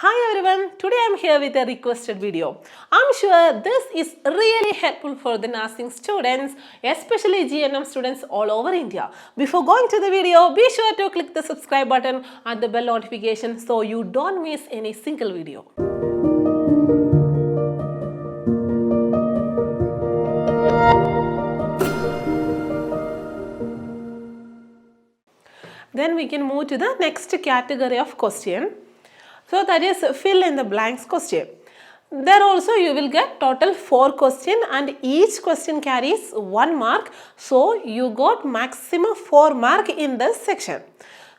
Hi everyone, today I am here with a requested video. I am sure this is really helpful for the nursing students, especially GNM students all over India. Before going to the video, be sure to click the subscribe button and the bell notification so you don't miss any single video. Then we can move to the next category of question. So that is fill in the blanks question. There also you will get total 4 questions and each question carries 1 mark. So you got maximum 4 mark in this section.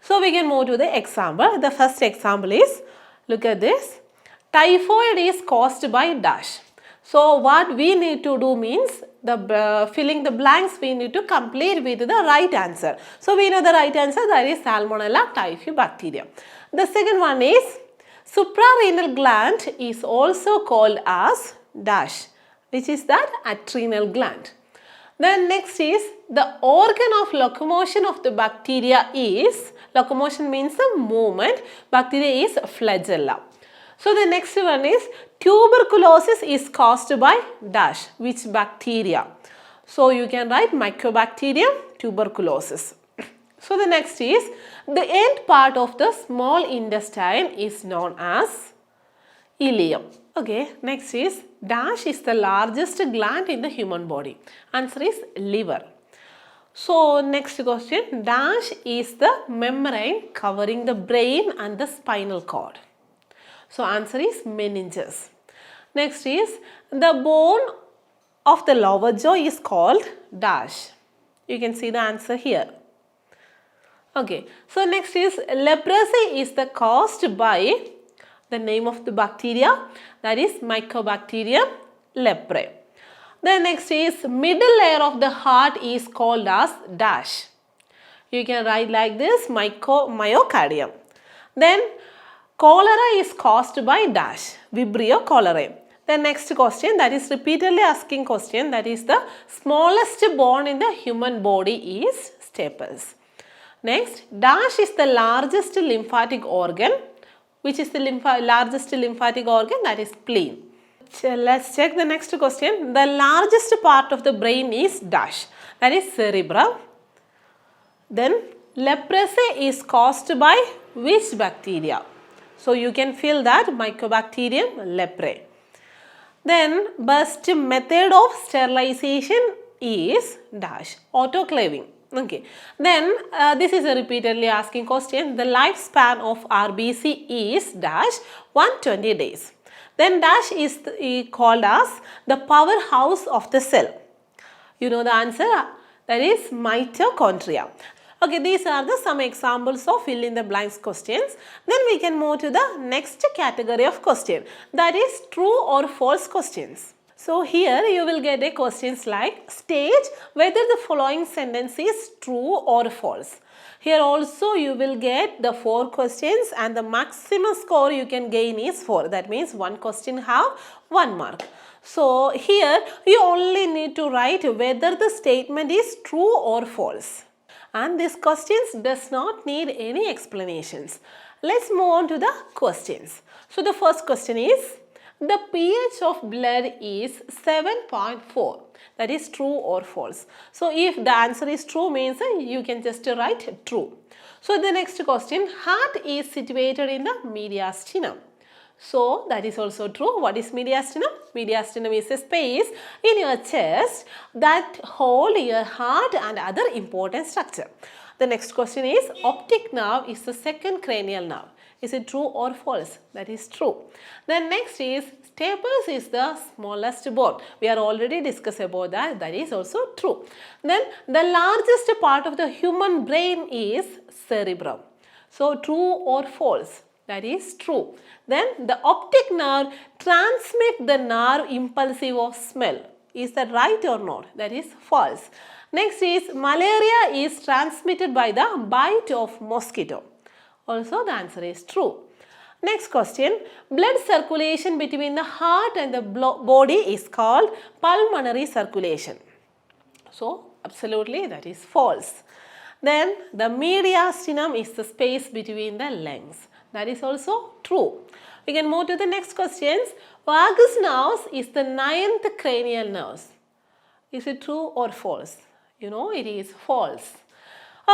So we can move to the example. The first example is, look at this. Typhoid is caused by dash. So what we need to do means filling the blanks we need to complete with the right answer. So we know the right answer, that is Salmonella typhi bacteria. The second one is suprarenal gland is also called as dash, which is that adrenal gland. Then next is the organ of locomotion of the bacteria is, locomotion means the movement, bacteria is flagella. So the next one is tuberculosis is caused by dash, which bacteria. So you can write Mycobacterium tuberculosis. So the next is the end part of the small intestine is known as ileum. Okay, next is dash is the largest gland in the human body. Answer is liver. So next question, dash is the membrane covering the brain and the spinal cord. So answer is meninges. Next is the bone of the lower jaw is called dash. You can see the answer here. Okay, so next is leprosy is the caused by the name of the bacteria, that is Mycobacterium leprae. Then next is middle layer of the heart is called as dash. You can write like this, myocardium. Then cholera is caused by dash, Vibrio cholerae. The next question, that is repeatedly asking question, that is the smallest bone in the human body is staples. Next, dash is the largest lymphatic organ. Which is the largest lymphatic organ? That is spleen. Let's check the next question. The largest part of the brain is dash, that is cerebrum. Then leprosy is caused by which bacteria? So you can fill that Mycobacterium leprae. Then best method of sterilization is dash, autoclaving. Okay. Then this is a repeatedly asking question. The lifespan of RBC is dash 120 days. Then dash is called as the powerhouse of the cell. You know the answer? That is mitochondria. Okay, these are some examples of fill in the blanks questions. Then we can move to the next category of question, that is true or false questions. So here you will get a questions like state whether the following sentence is true or false. Here also you will get the 4 questions and the maximum score you can gain is 4. That means one question have 1 mark. So here you only need to write whether the statement is true or false. And this questions does not need any explanations. Let's move on to the questions. So the first question is, the pH of blood is 7.4. That is true or false. So if the answer is true means you can just write true. So the next question, heart is situated in the mediastinum. So that is also true. What is mediastinum? Mediastinum is a space in your chest that hold your heart and other important structure. The next question is, optic nerve is the second cranial nerve. Is it true or false? That is true. Then next is staples is the smallest bone. We are already discussed about that. That is also true. Then the largest part of the human brain is cerebrum. So true or false? That is true. Then the optic nerve transmit the nerve impulsive of smell. Is that right or not? That is false. Next is malaria is transmitted by the bite of mosquito. Also the answer is true. Next question, blood circulation between the heart and the body is called pulmonary circulation. So absolutely that is false. Then the mediastinum is the space between the lungs. That is also true. We can move to the next questions. Vagus nerves is the 9th cranial nerve. Is it true or false? You know, it is false.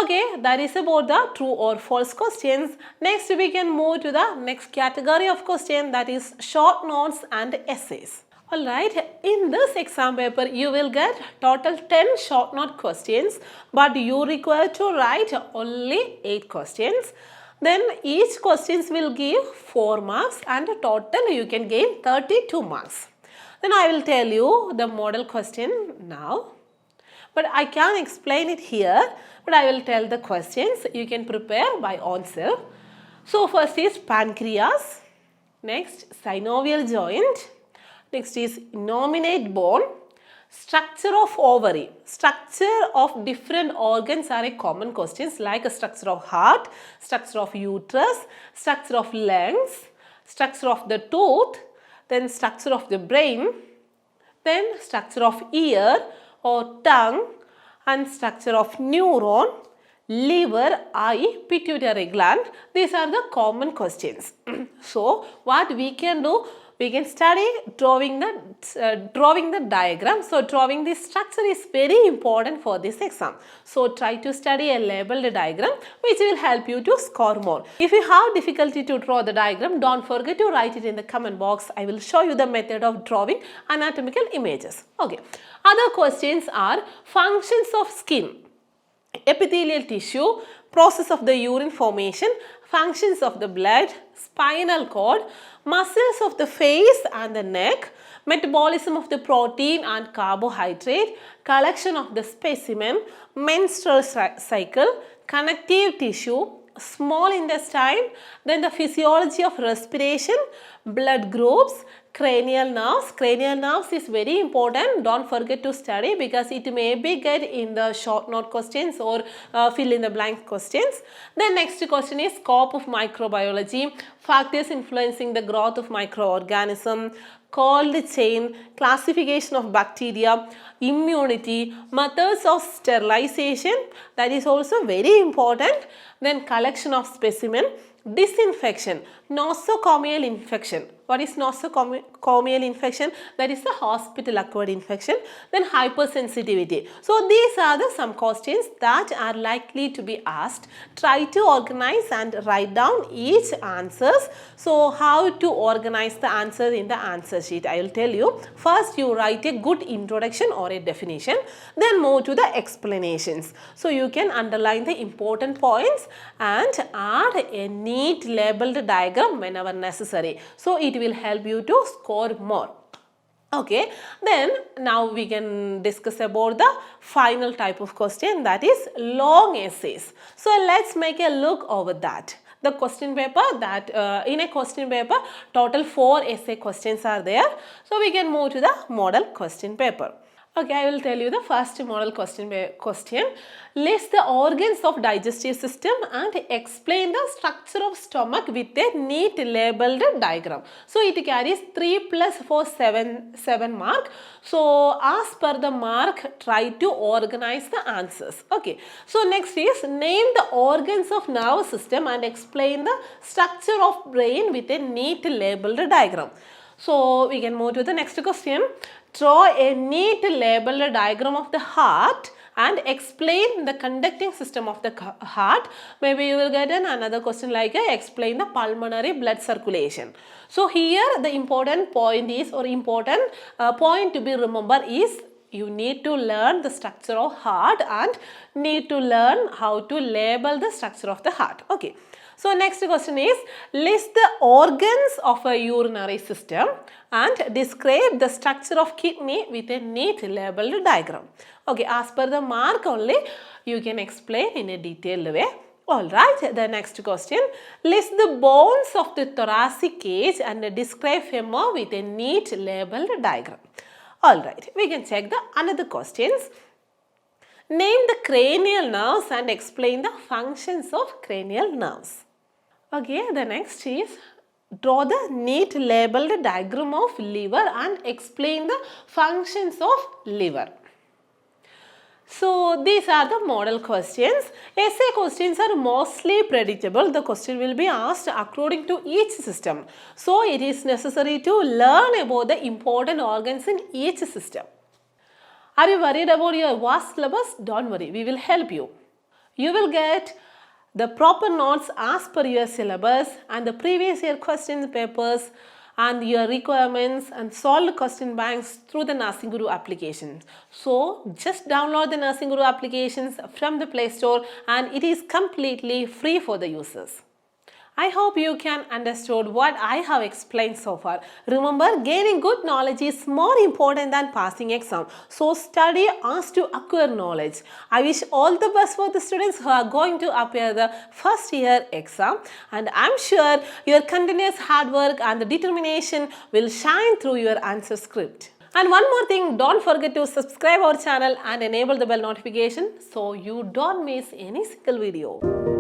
Okay, that is about the true or false questions. Next, we can move to the next category of question, that is short notes and essays. Alright, in this exam paper, you will get total 10 short note questions, but you require to write only 8 questions. Then each questions will give 4 marks and total you can gain 32 marks. Then I will tell you the model question now. But I can explain it here, but I will tell the questions. You can prepare by own self. So first is pancreas, next synovial joint, next is innominate bone, structure of ovary. Structure of different organs are a common questions like a structure of heart, structure of uterus, structure of lungs, structure of the tooth, then structure of the brain, then structure of ear or tongue, and structure of neuron, liver, eye, pituitary gland. These are the common questions. So what we can do, we can study drawing the diagram. So drawing this structure is very important for this exam. So try to study a labeled diagram which will help you to score more. If you have difficulty to draw the diagram, don't forget to write it in the comment box. I will show you the method of drawing anatomical images. Okay. Other questions are functions of skin, epithelial tissue, process of the urine formation, functions of the blood, spinal cord, muscles of the face and the neck, metabolism of the protein and carbohydrate, collection of the specimen, menstrual cycle, connective tissue, small intestine, then the physiology of respiration, blood groups, cranial nerves. Cranial nerves is very important. Don't forget to study because it may be get in the short note questions or fill in the blank questions. The next question is scope of microbiology, factors influencing the growth of microorganism, cold chain, classification of bacteria, immunity, methods of sterilization, that is also very important. Then collection of specimen, disinfection, nosocomial infection. What is nosocomial infection? That is the hospital acquired infection. Then hypersensitivity. So these are some questions that are likely to be asked. Try to organize and write down each answers. So how to organize the answers in the answer sheet, I will tell you. First you write a good introduction or a definition, then move to the explanations. So you can underline the important points and add a neat labeled diagram whenever necessary. So it will help you to score more. Okay, then now we can discuss about the final type of question, that is long essays. So let's make a look over that. The question paper that in a question paper total 4 essay questions are there. So we can move to the model question paper. Okay, I will tell you the first model question. List the organs of digestive system and explain the structure of stomach with a neat labeled diagram. So it carries 3 plus 4, 7 mark. So as per the mark, try to organize the answers. Okay. So next is name the organs of nervous system and explain the structure of brain with a neat labeled diagram. So we can move to the next question. Draw a neat labeled diagram of the heart and explain the conducting system of the heart. Maybe you will get another question like explain the pulmonary blood circulation. So here the important point is, or important point to be remembered is, you need to learn the structure of heart and need to learn how to label the structure of the heart. Okay. So next question is list the organs of a urinary system and describe the structure of kidney with a neat labeled diagram. Okay, as per the mark only you can explain in a detailed way. Alright, the next question. List the bones of the thoracic cage and describe femur with a neat labeled diagram. Alright, we can check the another questions. Name the cranial nerves and explain the functions of cranial nerves. Okay, the next is draw the neat labeled diagram of liver and explain the functions of liver. So these are the model questions. Essay questions are mostly predictable. The question will be asked according to each system. So it is necessary to learn about the important organs in each system. Are you worried about your vast syllabus? Don't worry, we will help you. You will get the proper notes as per your syllabus and the previous year question papers and your requirements and solved question banks through the Nursing Guru application. So just download the Nursing Guru applications from the Play Store and it is completely free for the users. I hope you can understood what I have explained so far. Remember, gaining good knowledge is more important than passing exam. So study as to acquire knowledge. I wish all the best for the students who are going to appear the first year exam, and I'm sure your continuous hard work and the determination will shine through your answer script. And one more thing, don't forget to subscribe our channel and enable the bell notification so you don't miss any single video.